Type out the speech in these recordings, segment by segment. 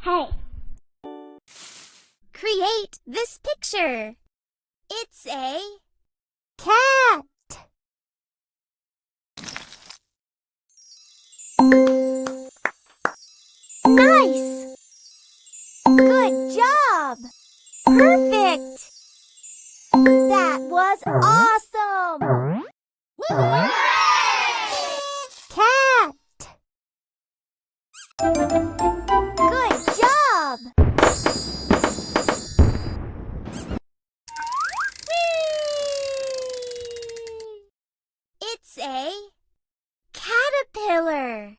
Hey. Create this picture. It's a cat. Nice. Good job. Perfect. That was awesome. Cat. Good job. It's a caterpillar.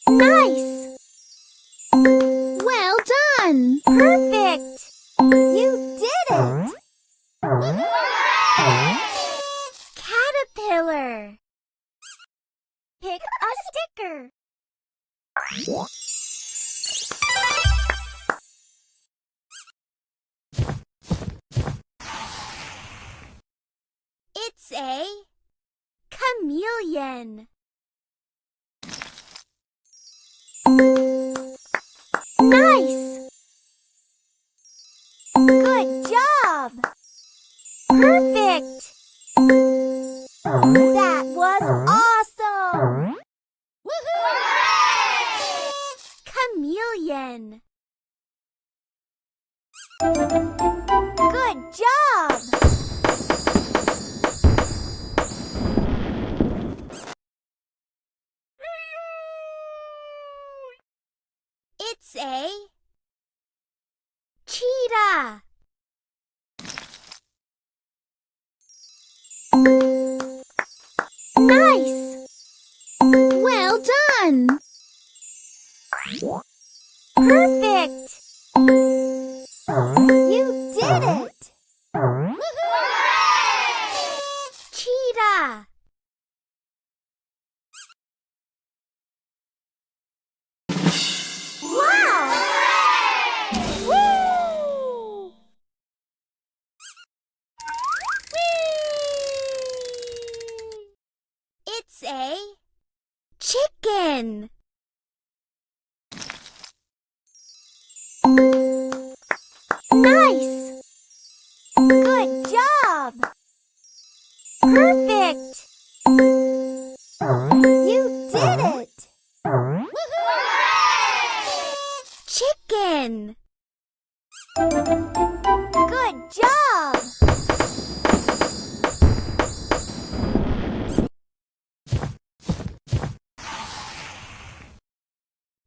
Nice. Well done. Perfect. You did it. Caterpillar. Pick a sticker. It's a chameleon. Nice. Good job. Perfect. That was awesome. Chameleon. Good job. It's a cheetah. Nice. Well done. Perfect. You did it. Cheetah. Wow. Woo! It's a chicken. Nice. Good job. Perfect. You did it. Chicken. Good job.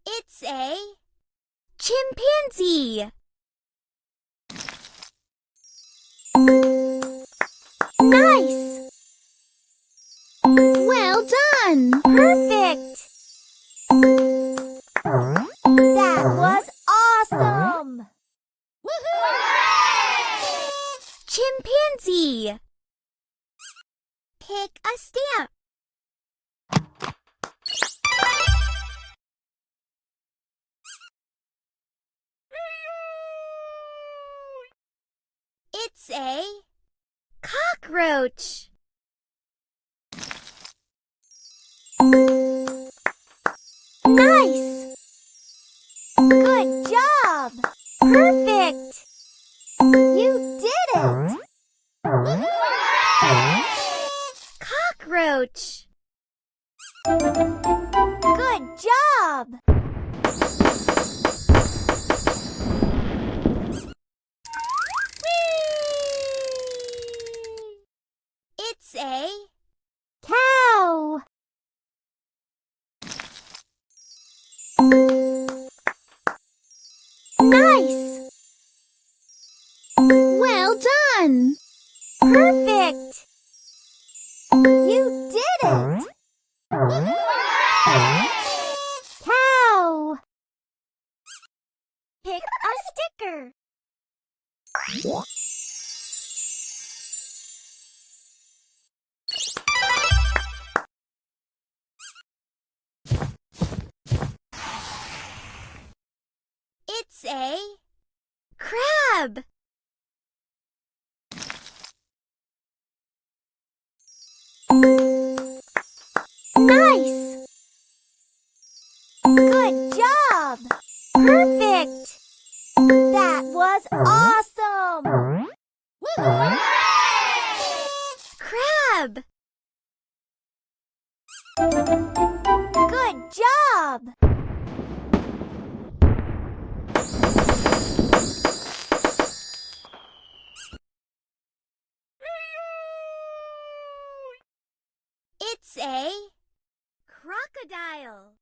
It's a chimpanzee. Nice. Well done. Perfect. That was awesome. Chimpanzee. Pick a stamp. It's a cockroach. Nice. Good job. Perfect. You did it. Cockroach. Good job. It's a Cow. nice. Well done. Perfect. You did it. Cow. Pick a sticker. It's a crab. Nice. was awesome! Crab. Good job! It's a crocodile.